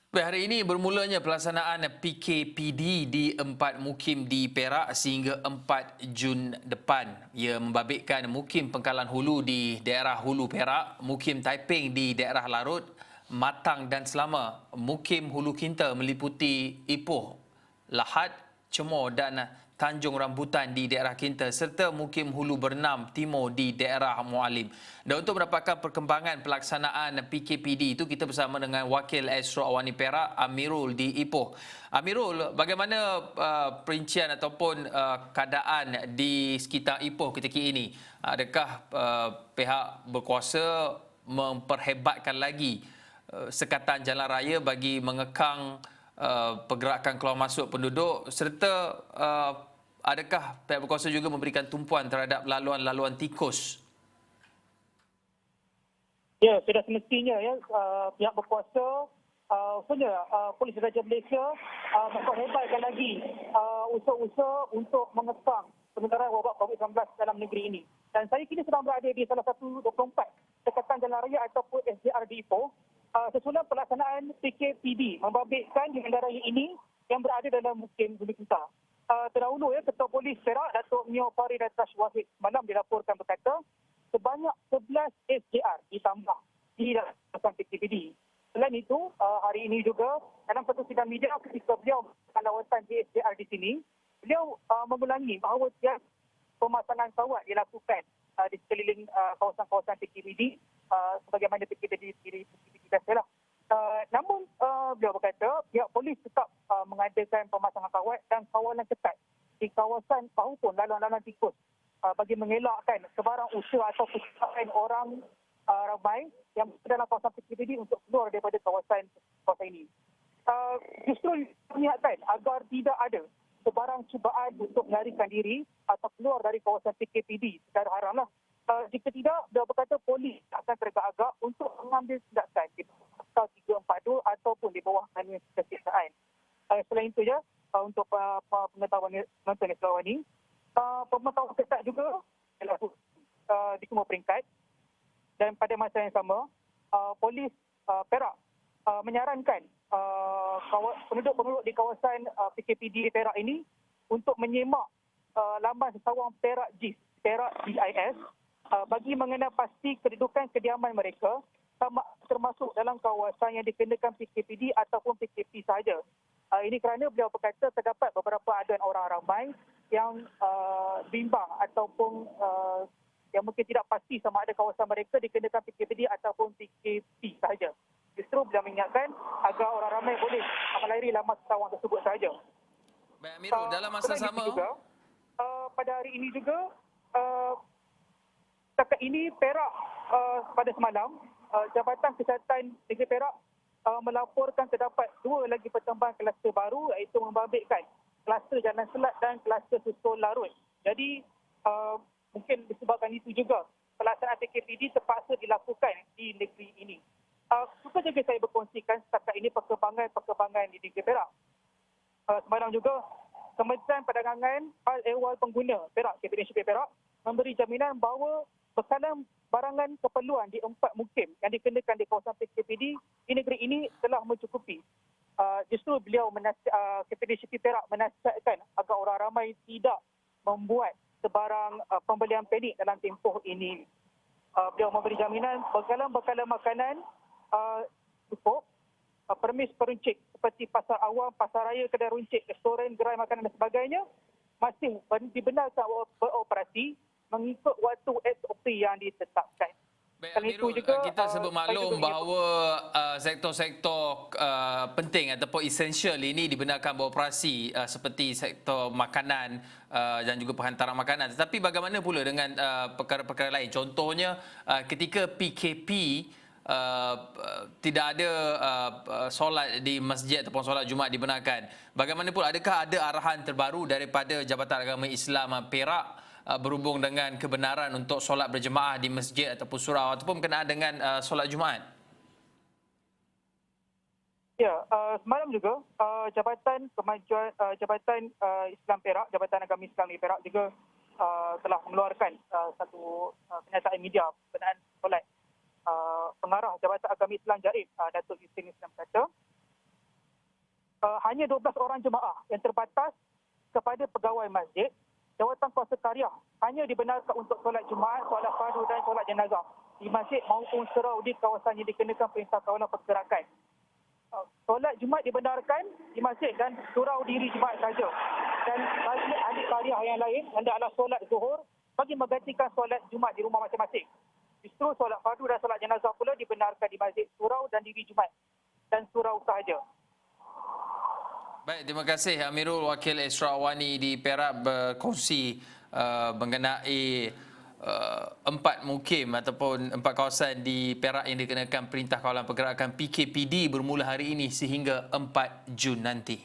Baik, hari ini bermulanya pelaksanaan PKPD di 4 mukim di Perak sehingga 4 Jun depan. Ia membabitkan mukim Pengkalan Hulu di daerah Hulu Perak, mukim Taiping di daerah Larut, Matang dan Selama, mukim Hulu Kinta meliputi Ipoh, Lahad, Cemor dan Tanjung Rambutan di daerah Kinta serta mukim Hulu Bernam Timur di daerah Mualim. Dan untuk mendapatkan perkembangan pelaksanaan PKPD itu, kita bersama dengan Wakil Astro Awani Perak Amirul di Ipoh. Amirul, bagaimana perincian ataupun keadaan di sekitar Ipoh ketika ini? Adakah pihak berkuasa memperhebatkan lagi sekatan jalan raya bagi mengekang pergerakan keluar masuk penduduk serta adakah pihak berkuasa juga memberikan tumpuan terhadap laluan-laluan tikus? Ya, sudah semestinya ya pihak berkuasa khususnya Polis Raja Malaysia memperhebatkan lagi usaha-usaha untuk mengekang penyebaran wabak COVID-19 dalam negeri ini. Dan saya kini sedang berada di salah satu 24 Sekatan Jalan Raya ataupun SJR di Ipoh sesudah pelaksanaan PKPD membabitkan di bandaraya ini yang berada dalam mukim Hulu Kinta. Terdahulu ya, Ketua Polis Perak Datuk Mio Farid Atrash Wahid semalam dilaporkan berkata sebanyak 11 SJR ditambah di dalam PKPD. Selain itu, hari ini juga dalam satu sidang media ketika beliau melakukan lawatan di SJR di sini, beliau mengulangi bahawa tiada pemasangan kawat dilakukan di sekeliling kawasan-kawasan PKPD sebagaimana PKPD biasalah. Namun beliau berkata pihak polis tetap mengadakan pemasangan kawat dan kawalan ketat di kawasan maupun laluan-laluan tikus bagi mengelakkan sebarang usaha atau percakapan orang ramai yang dalam kawasan PKPD untuk keluar daripada kawasan ini. Justru mengingatkan agar tidak ada sebarang cubaan untuk melarikan diri atau keluar dari kawasan PKPD secara haramlah. Jika tidak, beliau berkata polis akan teragak-agak untuk mengambil tindakan di pasal 342 ataupun di bawah kanun keseksaan. Selain itu ya, untuk pengetahuan penonton Islam ini, pemantauan ketat juga dilakukan di semua peringkat. Dan pada masa yang sama, polis Perak menyarankan penduduk-penduduk di kawasan PKPD di Perak ini untuk menyemak laman sesawang Perak JIS, Perak GIS, bagi mengenal pasti kedudukan kediaman mereka sama termasuk dalam kawasan yang dikenakan PKPD ataupun PKP sahaja. Ini kerana beliau berkata terdapat beberapa aduan orang ramai yang bimbang ataupun yang mungkin tidak pasti sama ada kawasan mereka dikenakan PKPD ataupun PKP sahaja. Justru beliau mengingatkan agar orang ramai boleh melalui laman sesawang tersebut sahaja. Baik Amirul, dalam masa sama juga, pada hari ini juga setakat ini Perak pada semalam Jabatan Kesihatan Negeri Perak melaporkan terdapat 2 lagi pertambahan kluster baru iaitu membabitkan kluster Jalan Selat dan kluster Susul Larut. Jadi mungkin disebabkan itu juga pelaksanaan PKPD terpaksa dilakukan di negeri ini. Suka juga saya berkongsikan setakat ini perkembangan di negeri Perak. Semalam juga Kementerian Perdagangan Hal Ehwal Pengguna Perak, KPDSP Perak, memberi jaminan bahawa bekalan barangan keperluan di 4 mukim yang dikenakan di kawasan PKPD di negeri ini telah mencukupi. Justru beliau KPDSP Perak menasihatkan agar orang ramai tidak membuat sebarang pembelian panik dalam tempoh ini. Beliau memberi jaminan bekalan-bekalan makanan cukup, permis peruncit seperti pasar awam, pasar raya, kedai runcit, restoran, gerai makanan dan sebagainya masih dibenarkan beroperasi mengikut waktu SOP yang ditetapkan. Baik Amirul, kita sebut maklum bahawa sektor-sektor penting ataupun esensial ini dibenarkan beroperasi seperti sektor makanan dan juga penghantaran makanan. Tetapi bagaimana pula dengan perkara-perkara lain? Contohnya ketika PKP tidak ada solat di masjid ataupun solat Jumaat dibenarkan. Bagaimana pula, adakah ada arahan terbaru daripada Jabatan Agama Islam Perak berhubung dengan kebenaran untuk solat berjemaah di masjid ataupun surau ataupun berkenaan dengan solat Jumaat? Ya, semalam juga Jabatan Islam Perak, Jabatan Agama Islam di Perak juga telah mengeluarkan satu pernyataan media berkenaan solat. Pengarah Jabatan Agama Islam Jaib, Datuk Yustin Islam kata, hanya 12 orang jemaah yang terbatas kepada pegawai masjid. Jawatan kuasa karya hanya dibenarkan untuk solat Jumaat, solat fardu dan solat jenazah di masjid maupun surau di kawasan yang dikenakan Perintah Kawalan Pergerakan. Solat Jumaat dibenarkan di masjid dan surau diri Jumaat saja. Dan bagi ahli karya yang lain, hendaklah solat zuhur bagi menggantikan solat Jumaat di rumah masing-masing. Justru solat fardu dan solat jenazah pula dibenarkan di masjid, surau dan diri Jumaat dan surau sahaja. Baik, terima kasih Amirul, Wakil Esrawani di Perak berkongsi mengenai 4 mukim ataupun 4 kawasan di Perak yang dikenakan Perintah Kawalan Pergerakan PKPD bermula hari ini sehingga 4 Jun nanti.